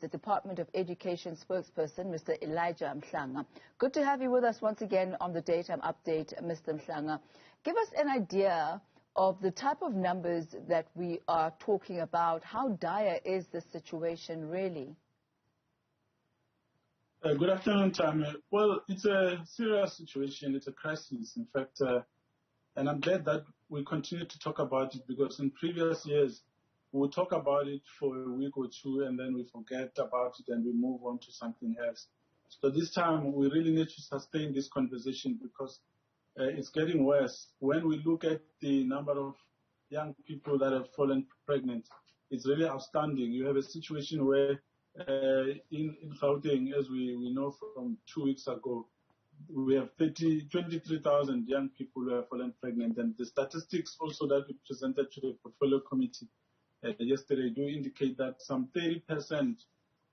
the Department of Education spokesperson, Mr. Elijah Mhlanga. Good to have you with us once again on the Daytime Update, Mr. Mhlanga. Give us an idea of the type of numbers that we are talking about. How dire is the situation really? Good afternoon, Tammy. Well, it's a serious situation. It's a crisis, in fact, and I'm glad that we continue to talk about it, because in previous years, we'll talk about it for a week or two and then we forget about it and we move on to something else. So this time, we really need to sustain this conversation because it's getting worse. When we look at the number of young people that have fallen pregnant, it's really outstanding. You have a situation where in Gauteng, as we know from 2 weeks ago, we have 23,000 young people who have fallen pregnant. And the statistics also that we presented to the portfolio committee yesterday do indicate that some 30%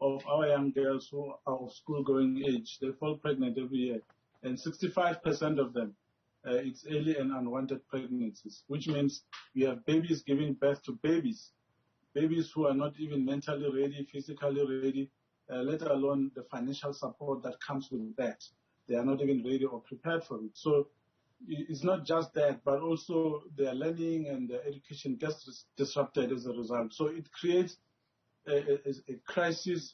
of our young girls who are of school-going age, they fall pregnant every year. And 65% of them, it's early and unwanted pregnancies, which means we have babies giving birth to babies who are not even mentally ready, physically ready, let alone the financial support that comes with that. They are not even ready or prepared for it. So it's not just that, but also their learning and their education gets disrupted as a result. So it creates a crisis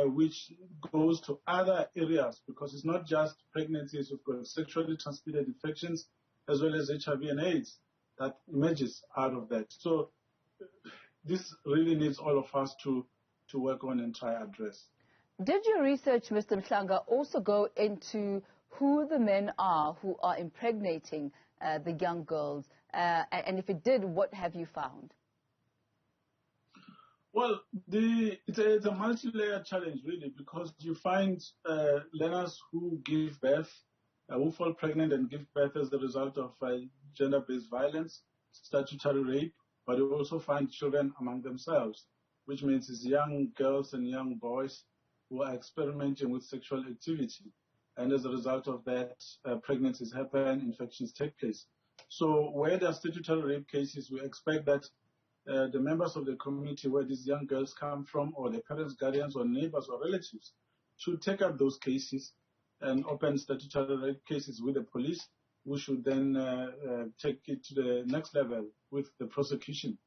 which goes to other areas, because it's not just pregnancies. We've got sexually transmitted infections as well as HIV and AIDS that emerges out of that. So this really needs all of us to work on and try address. Did your research, Mr. Mhlanga, also go into who the men are who are impregnating the young girls? And if it did, what have you found? Well, it's a multi-layered challenge, really, because you find learners who give birth, who fall pregnant and give birth as a result of gender-based violence, statutory rape, but you also find children among themselves, which means it's young girls and young boys who are experimenting with sexual activity. And as a result of that, pregnancies happen, infections take place. So where there are statutory rape cases, we expect that the members of the community where these young girls come from, or their parents, guardians, or neighbors, or relatives, should take up those cases and open statutory rape cases with the police, who should then take it to the next level with the prosecution.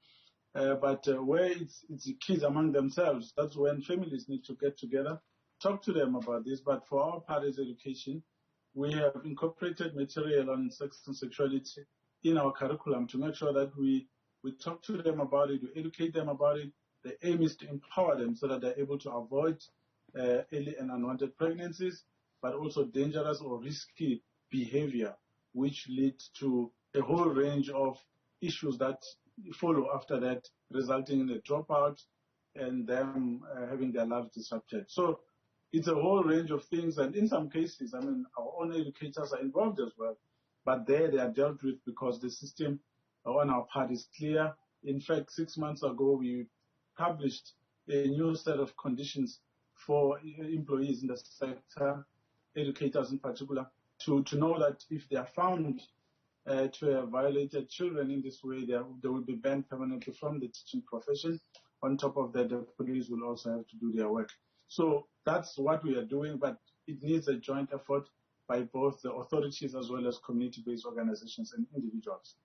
But where it's kids among themselves, that's when families need to get together, talk to them about this. But for our part as education, we have incorporated material on sex and sexuality in our curriculum to make sure that we talk to them about it, we educate them about it. The aim is to empower them so that they're able to avoid early and unwanted pregnancies, but also dangerous or risky behavior, which leads to a whole range of issues that follow after that, resulting in a dropout and them having their lives disrupted. So it's a whole range of things, and in some cases, I mean, our own educators are involved as well, but there they are dealt with because the system on our part is clear. In fact, 6 months ago, we published a new set of conditions for employees in the sector, educators in particular, to know that if they are found to have violated children in this way, they will be banned permanently from the teaching profession. On top of that, the police will also have to do their work. So that's what we are doing, but it needs a joint effort by both the authorities as well as community-based organizations and individuals.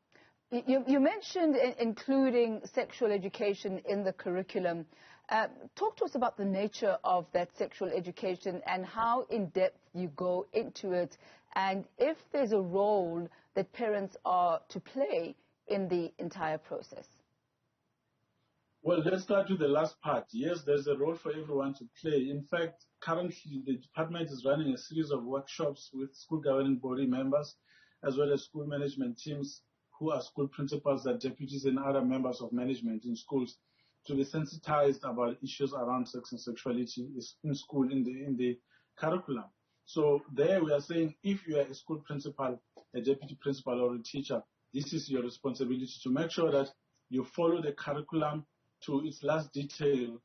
You mentioned including sexual education in the curriculum. Talk to us about the nature of that sexual education and how in-depth you go into it, and if there's a role that parents are to play in the entire process. Well, let's start with the last part. Yes, there's a role for everyone to play. In fact, currently the department is running a series of workshops with school governing body members as well as school management teams who are school principals, their deputies, and other members of management in schools to be sensitized about issues around sex and sexuality in school, in the curriculum. So there we are saying, if you are a school principal, a deputy principal, or a teacher, this is your responsibility to make sure that you follow the curriculum to its last detail,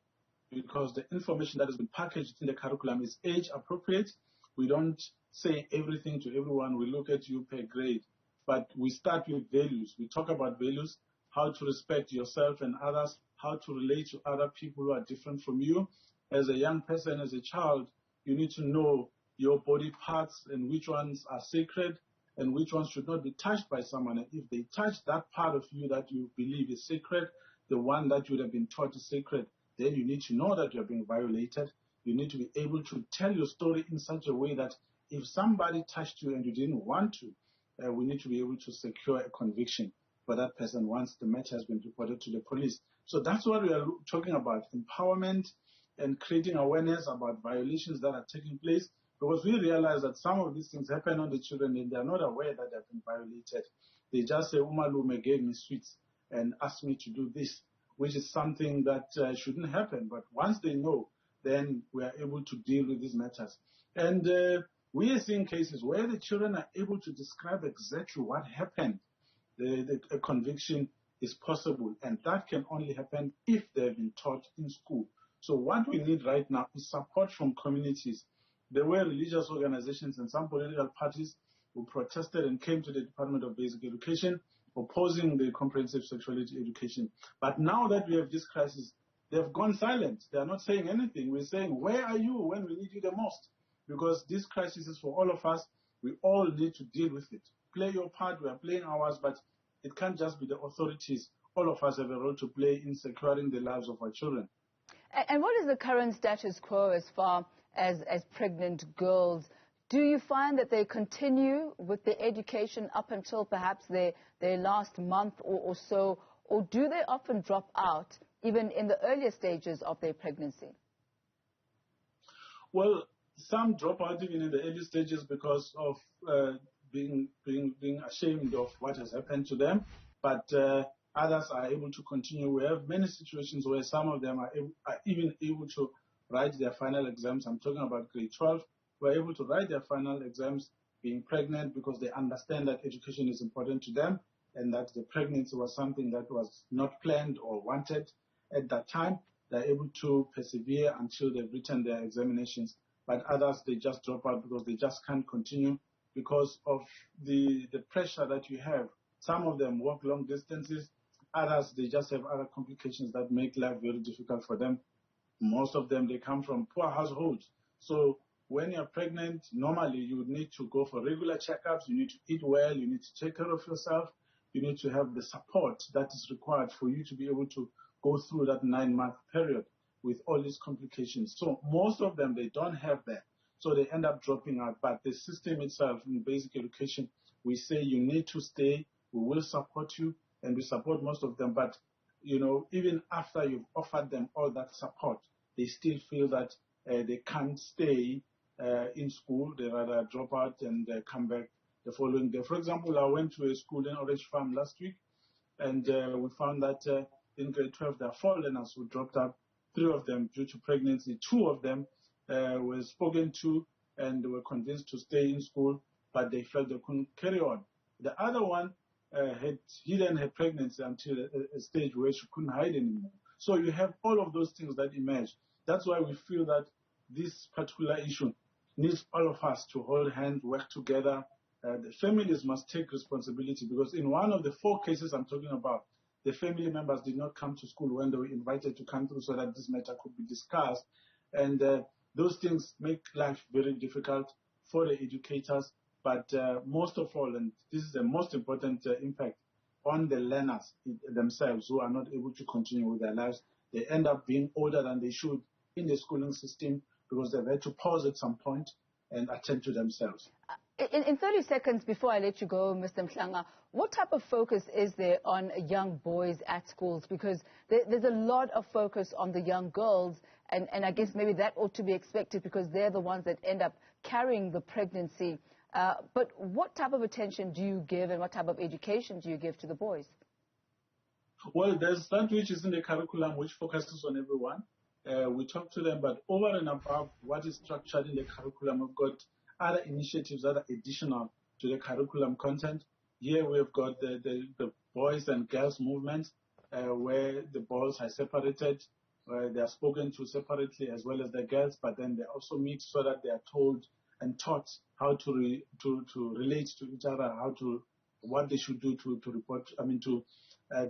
because the information that has been packaged in the curriculum is age appropriate. We don't say everything to everyone. We look at you per grade. But we start with values. We talk about values, how to respect yourself and others, how to relate to other people who are different from you, as a young person, as a child, you need to know your body parts and which ones are sacred and which ones should not be touched by someone. And if they touch that part of you that you believe is sacred, the one that you would have been taught is sacred, then you need to know that you're being violated. You need to be able to tell your story in such a way that if somebody touched you and you didn't want to, we need to be able to secure a conviction for that person once the matter has been reported to the police. So that's what we are talking about, empowerment and creating awareness about violations that are taking place, because we realize that some of these things happen on the children and they are not aware that they've been violated. They just say, Umalume gave me sweets and asked me to do this, which is something that shouldn't happen. But once they know, then we are able to deal with these matters. And we are seeing cases where the children are able to describe exactly what happened. A conviction is possible, and that can only happen if they've been taught in school. So what we need right now is support from communities. There were religious organizations and some political parties who protested and came to the Department of Basic Education opposing the comprehensive sexuality education. But now that we have this crisis, they've gone silent. They are not saying anything. We're saying, where are you when we need you the most? Because this crisis is for all of us. We all need to deal with it. Play your part. We are playing ours, but it can't just be the authorities. All of us have a role to play in securing the lives of our children. And what is the current status quo as far as pregnant girls? Do you find that they continue with their education up until perhaps their last month or so, or do they often drop out even in the earlier stages of their pregnancy? Well, some drop out even in the early stages because of being ashamed of what has happened to them, but others are able to continue. We have many situations where some of them are even able to write their final exams. I'm talking about grade 12. We're able to write their final exams being pregnant because they understand that education is important to them and that the pregnancy was something that was not planned or wanted at that time. They're able to persevere until they've written their examinations. But others, they just drop out because they just can't continue because of the pressure that you have. Some of them walk long distances. Others, they just have other complications that make life very difficult for them. Most of them, they come from poor households. So when you're pregnant, normally you would need to go for regular checkups. You need to eat well. You need to take care of yourself. You need to have the support that is required for you to be able to go through that 9-month period with all these complications. So most of them, they don't have that. So they end up dropping out. But the system itself in basic education, we say you need to stay. We will support you, and we support most of them. But, you know, even after you've offered them all that support, they still feel that they can't stay in school. They rather drop out and come back the following day. For example, I went to a school in Orange Farm last week, and we found that in grade 12, there are 4 learners who dropped out, 3 of them due to pregnancy. 2 of them were spoken to and were convinced to stay in school, but they felt they couldn't carry on. The other one had hidden her pregnancy until a stage where she couldn't hide anymore. So you have all of those things that emerge. That's why we feel that this particular issue needs all of us to hold hands, work together. The families must take responsibility because in one of the 4 cases I'm talking about, the family members did not come to school when they were invited to come through so that this matter could be discussed. And those things make life very difficult for the educators. But most of all, and this is the most important impact, on the learners themselves who are not able to continue with their lives. They end up being older than they should in the schooling system because they've had to pause at some point and attend to themselves. In 30 seconds before I let you go, Mr. Mhlanga, what type of focus is there on young boys at schools? Because there's a lot of focus on the young girls, and I guess maybe that ought to be expected because they're the ones that end up carrying the pregnancy. But what type of attention do you give and what type of education do you give to the boys? Well, there's that which is in the curriculum which focuses on everyone. We talk to them, but over and above what is structured in the curriculum, we've got other initiatives that are additional to the curriculum content. Here we've got the boys and girls movement, where the boys are separated, where they are spoken to separately as well as the girls, but then they also meet so that they are told and taught how to relate to each other, what they should do to report,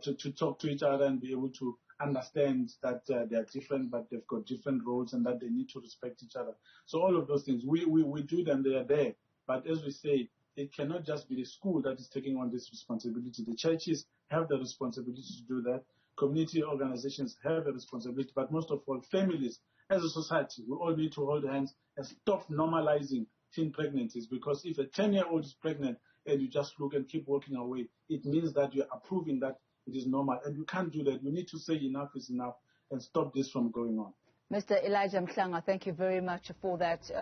to talk to each other and be able to understand that they are different, but they've got different roles and that they need to respect each other. So all of those things, we do them, they are there. But as we say, it cannot just be the school that is taking on this responsibility. The churches have the responsibility to do that. Community organizations have a responsibility, but most of all, families, as a society, we all need to hold hands and stop normalizing teen pregnancies, because if a 10-year-old is pregnant and you just look and keep walking away, it means that you're approving that it is normal, and you can't do that. You need to say enough is enough and stop this from going on. Mr. Elijah Mhlanga, thank you very much for that.